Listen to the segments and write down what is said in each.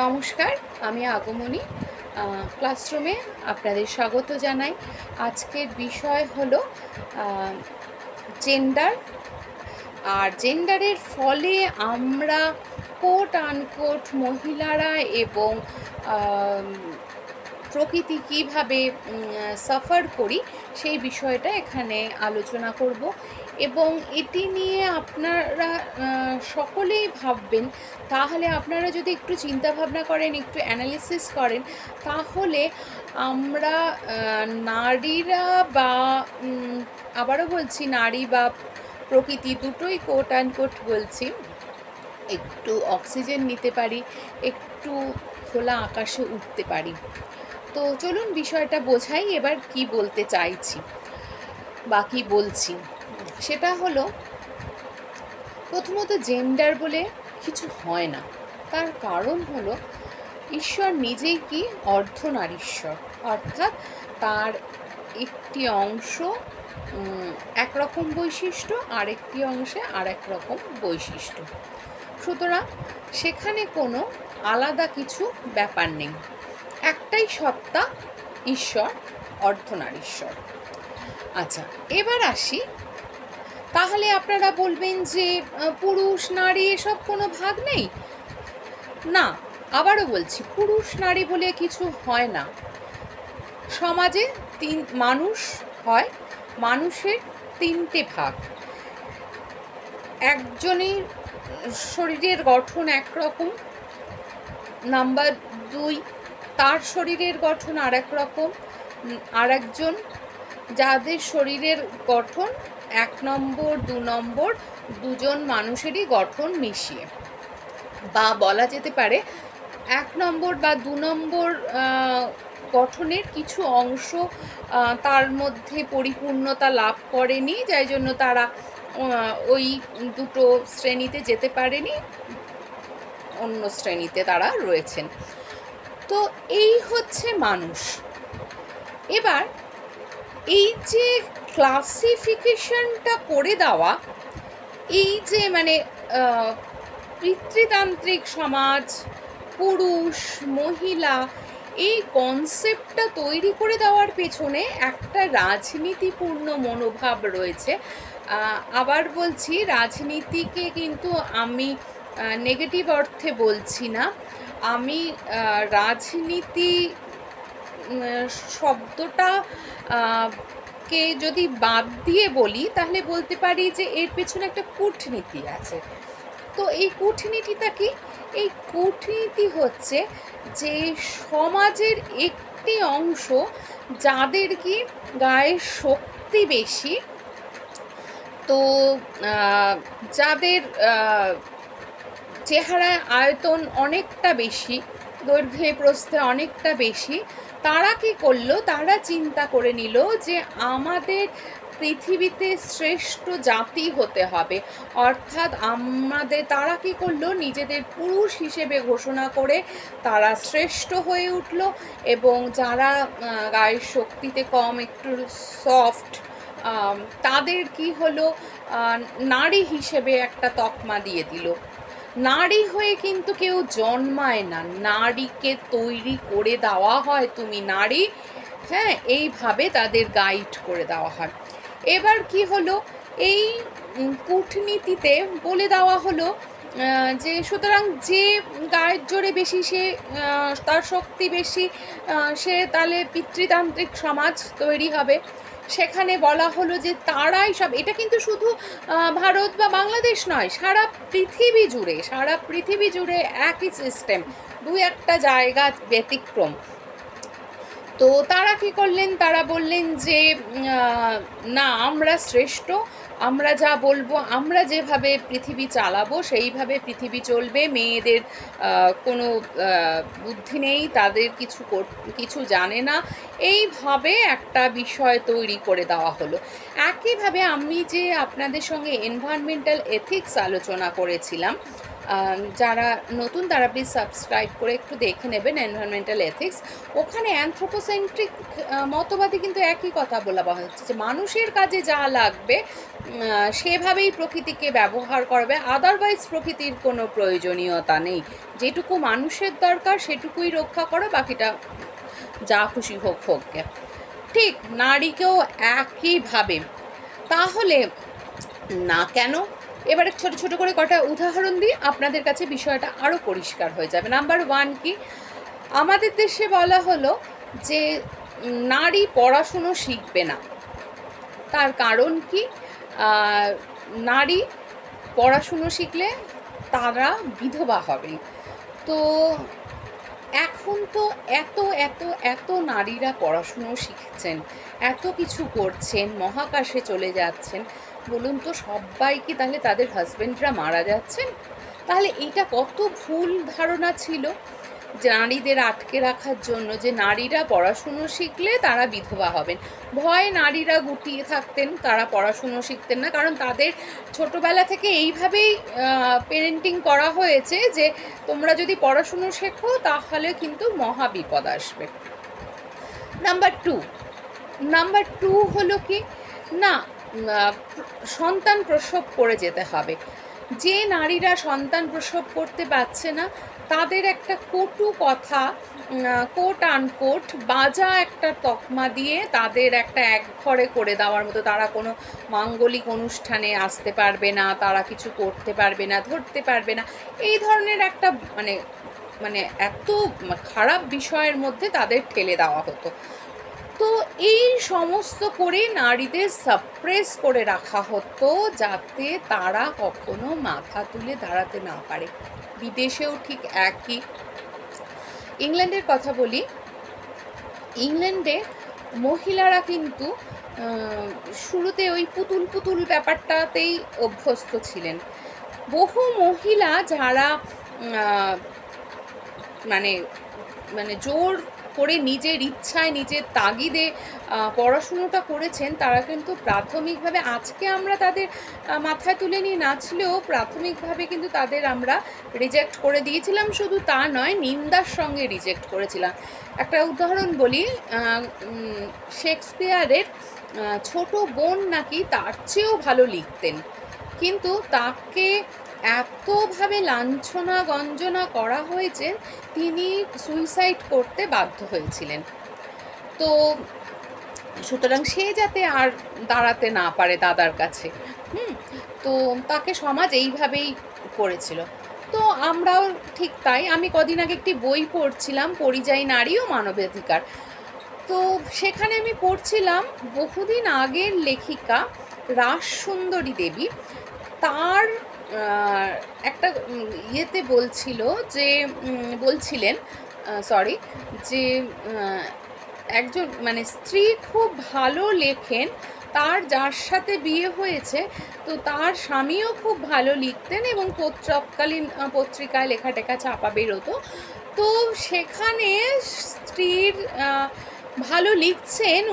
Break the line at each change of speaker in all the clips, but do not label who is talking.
নমস্কার, আমি আগমনী ক্লাসরুমে আপনাদের স্বাগত জানাই। আজকের বিষয় হলো জেন্ডার। আর জেন্ডারের ফলে আমরা কোট আনকোট মহিলারা এবং প্রকৃতি কীভাবে সাফার করি সেই বিষয়টা এখানে আলোচনা করব। এবং এটি নিয়ে আপনারা সকলেই ভাববেন। তাহলে আপনারা যদি একটু চিন্তাভাবনা করেন, একটু অ্যানালিসিস করেন, তাহলে আমরা নারীরা বা আবারও বলছি নারী বা প্রকৃতি দুটোই কোট আনকোট বলছি, একটু অক্সিজেন নিতে পারি, একটু খোলা আকাশে উঠতে পারি। তো চলুন বিষয়টা বোঝাই এবার কি বলতে চাইছি বা কি বলছি। সেটা হলো, প্রথমত জেন্ডার বলে কিছু হয় না। তার কারণ হলো ঈশ্বর নিজেই কি অর্ধনারীশ্বর, অর্থাৎ তার একটি অংশ একরকম বৈশিষ্ট্য, আরেকটি অংশে আরেক রকম বৈশিষ্ট্য। সুতরাং সেখানে কোনো আলাদা কিছু ব্যাপার নেই, একটাই সত্তা ঈশ্বর, অর্ধনারীশ্বর। আচ্ছা, এবার আসি। তাহলে আপনারা বলবেন যে পুরুষ নারী এসব কোনো ভাগ নেই। না, আবারও বলছি, পুরুষ নারী বলে কিছু হয় না। সমাজে মানুষ হয়, মানুষের তিনটে ভাগ। একজনের শরীরের গঠন একরকম, নাম্বার 2 তার শরীরের গঠন আর এক রকম, আর একজন যাদের শরীরের গঠন 1 নম্বর 2 নম্বর দুজন মানুষেরই গঠন মিশিয়ে, বা বলা যেতে পারে 1 নম্বর বা 2 নম্বর গঠনের কিছু অংশ তার মধ্যে পরিপূর্ণতা লাভ করেনি, যাই জন্য তারা ওই দুটো শ্রেণীতে যেতে পারেনি, অন্য শ্রেণীতে তারা রয়েছেন। তো এই হচ্ছে মানুষ। এবার এই যে ক্লাসিফিকেশনটা করে দেওয়া, এই যে পিতৃতান্ত্রিক সমাজ, পুরুষ মহিলা, এই কনসেপ্টটা তৈরি করে দেওয়ার পেছনে একটা রাজনীতিপূর্ণ মনোভাব রয়েছে। আবার বলছি, রাজনীতিকে কিন্তু আমি নেগেটিভ অর্থে বলছি না। আমি রাজনীতি শব্দটা কে যদি বাদ দিয়ে বলি, তাহলে বলতে পারি যে এর পেছনে একটা কূটনীতি আছে। তো এই কূটনীতিটা কি? এই কূটনীতি হচ্ছে যে সমাজের একটি অংশ যাদের কি গায়ের শক্তি বেশি, তো যাদের চেহারায় আয়তন অনেকটা বেশি, দৈর্ঘ্যে প্রস্থে অনেকটা বেশি, তারা কি করলো? তারা চিন্তা করে নিল যে আমাদের পৃথিবীতে শ্রেষ্ঠ জাতি হতে হবে। অর্থাৎ তারা কি করলো? নিজেদের পুরুষ হিসেবে ঘোষণা করে তারা শ্রেষ্ঠ হয়ে উঠল, এবং যারা গায়ের শক্তিতে কম, একটু সফট, তাদের কি হলো? নারী হিসেবে একটা তকমা দিয়ে দিল। নারী হয়ে কিন্তু কেউ জন্মায় না, নারীকে তৈরি করে দেওয়া হয়, তুমি নারী, হ্যাঁ, এইভাবে তাদের গাইড করে দেওয়া হয়। এবার কি হলো? এই কূটনীতিতে বলে দেওয়া হলো যে সুতরাং যে গায়ের জোরে বেশি, সে তার শক্তি বেশি, সে তাহলে পিতৃতান্ত্রিক সমাজ তৈরি হবে। সেখানে বলা হলো যে তারাই সব। এটা কিন্তু শুধু ভারত বা বাংলাদেশ নয়, সারা পৃথিবী জুড়ে একই সিস্টেম, 2-1টা জায়গা ব্যতিক্রম। তো তারা কি করলেন? তারা বললেন যে না, আমরা শ্রেষ্ঠ, আমরা যা বলবো, আমরা যেভাবে পৃথিবী চালাবো সেইভাবে পৃথিবী চলবে, মেয়েদের কোনো বুদ্ধি নেই, তাদের কিছু জানে না, এইভাবে একটা বিষয় তৈরি করে দেওয়া হলো। একইভাবে আমি যে আপনাদের সঙ্গে এনভায়রনমেন্টাল এথিক্স আলোচনা করেছিলাম, যারা নতুন তারা প্লিজ সাবস্ক্রাইব করে একটু দেখে নেবেন, এনভায়রনমেন্টাল এথিক্স। ওখানে অ্যানথ্রোপোসেন্ট্রিক মতবাদে কিন্তু একই কথা বলা হচ্ছে যে মানুষের কাজে যা লাগবে সেভাবেই প্রকৃতিকে ব্যবহার করবে, আদারওয়াইজ প্রকৃতির কোনো প্রয়োজনীয়তা নেই। যেটুকু মানুষের দরকার সেটুকুই রক্ষা করো, বাকিটা যা খুশি হোক হোক। ঠিক নারীকেও একইভাবে। তাহলে না কেন? এবারে ছোট ছোট করে কটা উদাহরণ দিই, আপনাদের কাছে বিষয়টা আরও পরিষ্কার হয়ে যাবে। নাম্বার 1 কি, আমাদের দেশে বলা হলো যে নারী পড়াশুনো শিখবে না। তার কারণ কি, নারী পড়াশুনো শিখলে তারা বিধবা হবেন। তো এখন তো এত এত এত নারীরা পড়াশুনো শিখছেন, এত কিছু করছেন, মহাকাশে চলে যাচ্ছেন, বলুন তো সবাই কি তাহলে তাদের হাজব্যান্ডরা মারা যাচ্ছেন? তাহলে এটা কত ভুল ধারণা ছিল নারীদের আটকে রাখার জন্য, যে নারীরা পড়াশুনো শিখলে তারা বিধবা হবেন। ভয়ে নারীরা গুটিয়ে থাকতেন, তারা পড়াশুনো শিখতেন না, কারণ তাদের ছোটোবেলা থেকে এইভাবেই পেরেন্টিং করা হয়েছে যে তোমরা যদি পড়াশুনো শেখো তাহলে কিন্তু মহা বিপদ আসবে। নাম্বার টু হলো কি না, সন্তান প্রসব করে যেতে হবে। যে নারীরা সন্তান প্রসব করতে পারছে না তাদের একটা কটু কথা, কোট আনকোট বাজা একটা তকমা দিয়ে তাদের একটা একঘরে করে দেওয়ার মতো, তারা কোনো মাঙ্গলিক অনুষ্ঠানে আসতে পারবে না, তারা কিছু করতে পারবে না, ধরতে পারবে না, এই ধরনের একটা মানে এত খারাপ বিষয়ের মধ্যে তাদের ঠেলে দেওয়া হতো। তো এই সমস্ত করে নারীদের সাপ্রেস করে রাখা হতো যাতে তারা কখনো মাথা তুলে দাঁড়াতে না পারে। বিদেশেও ঠিক একই। ইংল্যান্ডের কথা বলি, ইংল্যান্ডে মহিলারা কিন্তু শুরুতে ওই পুতুল পুতুল ব্যাপারটাতেই অভ্যস্ত ছিলেন। বহু মহিলা যারা মানে মানে জোর করে নিজের ইচ্ছায় নিজের তাগিদে পড়াশুনোটা করেছেন, তারা কিন্তু প্রাথমিকভাবে, আজকে আমরা তাদের মাথায় তুলে নিয়ে নাচলেও প্রাথমিকভাবে কিন্তু তাদের আমরা রিজেক্ট করে দিয়েছিলাম। শুধু তা নয়, নিন্দার সঙ্গে রিজেক্ট করেছিলাম। একটা উদাহরণ বলি, শেক্সপিয়ারের ছোট বোন নাকি তার চেয়েও ভালো লিখতেন, কিন্তু তাকে এতভাবে লাঞ্ছনা গঞ্জনা করা হয়েছে তিনি সুইসাইড করতে বাধ্য হয়েছিলেন। তো সুতরাং সে যাতে আর দাঁড়াতে না পারে দাদার কাছে, তো তাকে সমাজ এইভাবেই করেছিল। তো আমরাও ঠিক তাই। আমি কদিন আগে একটি বই পড়ছিলাম, পরিযায়ী নারী ও মানবাধিকার। তো সেখানে আমি পড়ছিলাম বহুদিন আগের লেখিকা রাসসুন্দরী দেবী, তার একটা ইয়েতে বলছিলেন যে একজন মানে স্ত্রী খুব ভালো লেখেন, তার যার সাথে বিয়ে হয়েছে তো তার স্বামীও খুব ভালো লিখতেন এবং তৎকালীন পত্রিকায় লেখা টেখা ছাপা বেরোতো। তো সেখানে স্ত্রীর ভালো লিখছেন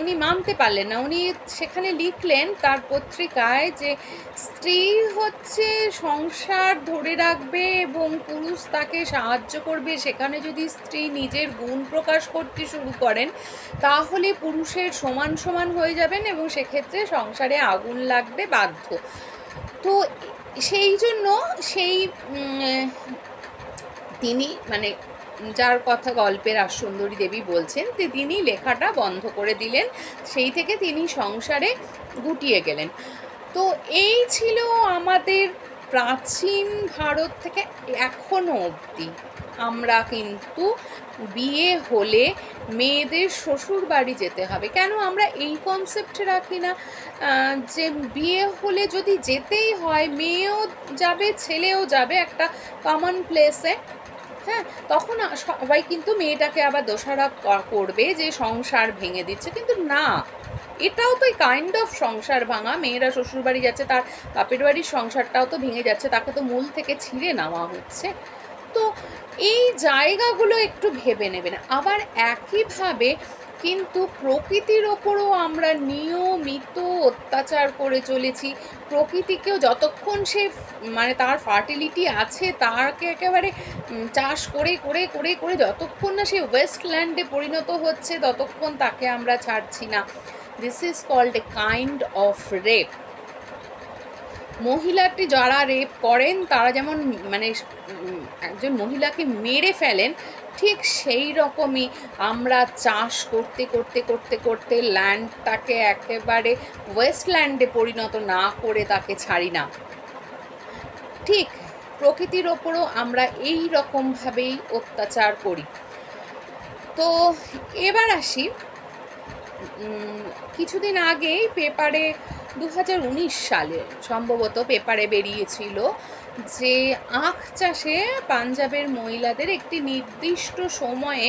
উনি মানতে পারলেন না। উনি সেখানে লিখলেন তার পত্রিকায় যে স্ত্রী হচ্ছে সংসার ধরে রাখবে এবং পুরুষ তাকে সাহায্য করবে। সেখানে যদি স্ত্রী নিজের গুণ প্রকাশ করতে শুরু করেন তাহলে পুরুষের সমান সমান হয়ে যাবেন এবং সেক্ষেত্রে সংসারে আগুন লাগতে বাধ্য। তো সেই জন্য তিনি মানে যার কথা গল্পের রাসসুন্দরী দেবী বলছেন, তিনি লেখাটা বন্ধ করে দিলেন, সেই থেকে তিনি সংসারে গুটিয়ে গেলেন। তো এই ছিল আমাদের প্রাচীন ভারত থেকে এখনও অবধি। আমরা কিন্তু বিয়ে হলে মেয়েদের শ্বশুর বাড়ি যেতে হবে। কেন আমরা এই কনসেপ্টে রাখি না যে বিয়ে হলে যদি যেতেই হয় মেয়েও যাবে ছেলেও যাবে একটা কমন প্লেসে? হ্যাঁ, তখন সবাই কিন্তু মেয়েটাকে আবার দোষারোপ করবে যে সংসার ভেঙে দিচ্ছে, কিন্তু না, এটাও তো কাইন্ড অফ সংসার ভাঙা। মেয়েরা শ্বশুরবাড়ি যাচ্ছে, তার বাপের বাড়ির সংসারটাও তো ভেঙে যাচ্ছে, তাকে তো মূল থেকে ছিঁড়ে নেওয়া হচ্ছে। তো এই জায়গাগুলো একটু ভেবে নেবেন। আবার একইভাবে কিন্তু প্রকৃতির ওপরও আমরা নিয়মিত অত্যাচার করে চলেছি। প্রকৃতিকেও যতক্ষণ সে মানে তার ফার্টিলিটি আছে, তাকে একেবারে চাষ করে করে করে করে যতক্ষণ না সে ওয়েস্টল্যান্ডে পরিণত হচ্ছে, ততক্ষণ তাকে আমরা ছাড়ছি না। This is called a kind of rape. মহিলাটি যারা রেপ করেন তারা যেমন মানে একজন মহিলাকে মেরে ফেলেন, ঠিক সেই রকমই আমরা চাষ করতে করতে করতে করতে ল্যান্ডটাকে একেবারে ওয়েস্টল্যান্ডে পরিণত না করে তাকে ছাড়ি না। ঠিক প্রকৃতির ওপরও আমরা এই রকমভাবেই অত্যাচার করি। তো এবার আসি, কিছুদিন আগেই পেপারে 2019 সালে সম্ভবত পেপারে বেরিয়েছিল যে আখ চাষে পাঞ্জাবের মহিলাদের একটি নির্দিষ্ট সময়ে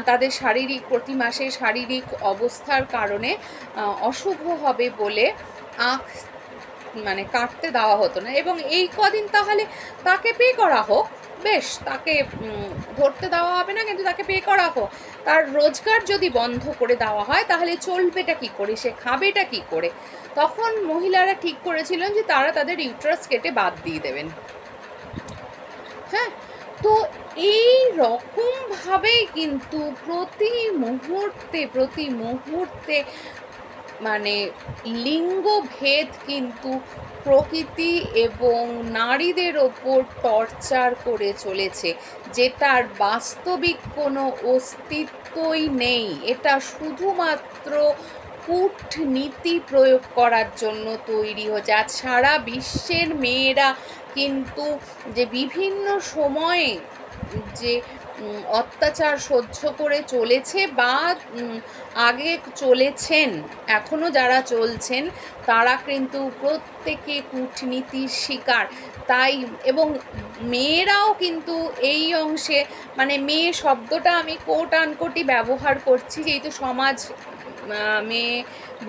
তাদের শারীরিক প্রতি মাসে শারীরিক অবস্থার কারণে অশুভ হবে বলে আখ মানে কাটতে দেওয়া হতো না, এবং এই কদিন তাহলে তাকে পে করা হোক, বেশ তাকে ধরতে দেওয়া হবে না, কিন্তু তাকে পে করা হোক। তার রোজগার যদি বন্ধ করে দেওয়া হয় তাহলে চলবেটা কী করে, সে খাবেটা কী করে? তখন মহিলারা ঠিক করেছিলেন যে তারা তাদের ইউট্রাস কেটে বাদ দিয়ে দেবেন। হ্যাঁ, তো এই রকমভাবেই কিন্তু প্রতি মুহূর্তে মানে লিঙ্গভেদ কিন্তু প্রকৃতি এবং নারীদের ওপর টর্চার করে চলেছে, যেটার বাস্তবিক কোনো অস্তিত্বই নেই। এটা শুধুমাত্র কূটনীতি প্রয়োগ করার জন্য তৈরি হচ্ছে। আজ সারা বিশ্বের মেয়েরা কিন্তু যে বিভিন্ন সময়ে যে অত্যাচার সহ্য করে চলেছে বা আগে চলেছেন, এখনও যারা চলছেন, তারা কিন্তু প্রত্যেকে কূটনীতির শিকার। তাই এবং মেয়েরাও কিন্তু এই অংশে, মানে মেয়ে শব্দটা আমি কোট আনকোটই ব্যবহার করছি, যেহেতু সমাজ মেয়ে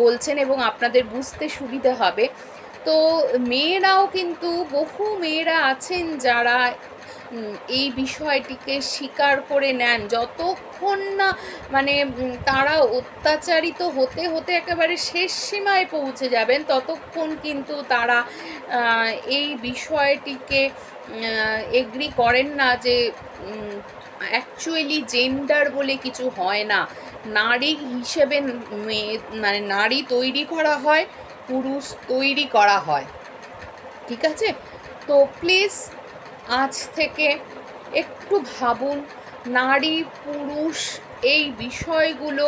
বলছেন এবং আপনাদের বুঝতে সুবিধে হবে। তো মেয়েরাও কিন্তু বহু মেয়েরা আছেন যারা এই বিষয়টিকে স্বীকার করে নেন। যতক্ষণ না মানে তারা অত্যাচারিত হতে হতে একেবারে শেষ সীমায় পৌঁছে যাবেন, ততক্ষণ কিন্তু তারা এই বিষয়টিকে এগ্রি করেন না যে অ্যাকচুয়ালি জেন্ডার বলে কিছু হয় না। নারী হিসেবে মানে নারী তৈরি করা হয়, পুরুষ তৈরি করা হয়। ঠিক আছে? তো প্লিজ আজ থেকে একটু ভাবুন, নারী পুরুষ এই বিষয়গুলো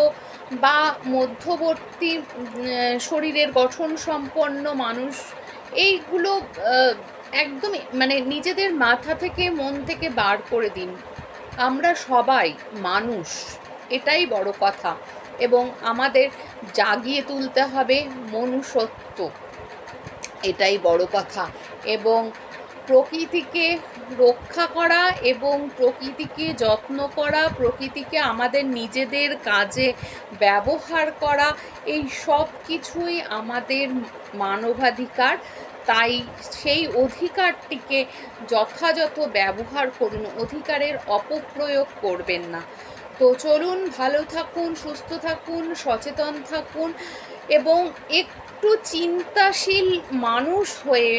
বা মধ্যবর্তী শরীরের গঠন সম্পন্ন মানুষ, এইগুলো একদম মানে নিজেদের মাথা থেকে মন থেকে বার করে দিন। আমরা সবাই মানুষ, এটাই বড় কথা, এবং আমাদের জাগিয়ে তুলতে হবে মনুষ্যত্ব, এটাই বড় কথা। এবং প্রকৃতিকে রক্ষা করা এবং প্রকৃতিকে যত্ন করা, প্রকৃতিকে আমাদের নিজেদের কাজে ব্যবহার করা, এই সব কিছুই আমাদের মানবাধিকার। তাই সেই অধিকারটিকে যথাযথ ব্যবহার করুন, অধিকারের অপপ্রয়োগ করবেন না। তো চলুন, ভালো থাকুন, সুস্থ থাকুন, সচেতন থাকুন, এবং একটু চিন্তাশীল মানুষ হয়ে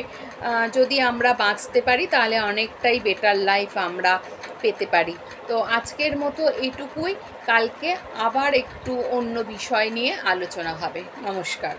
যদি আমরা বাঁচতে পারি তাহলে অনেকটাই বেটার লাইফ আমরা পেতে পারি। তো আজকের মতো এইটুকুই, কালকে আবার একটু অন্য বিষয় নিয়ে আলোচনা হবে। নমস্কার।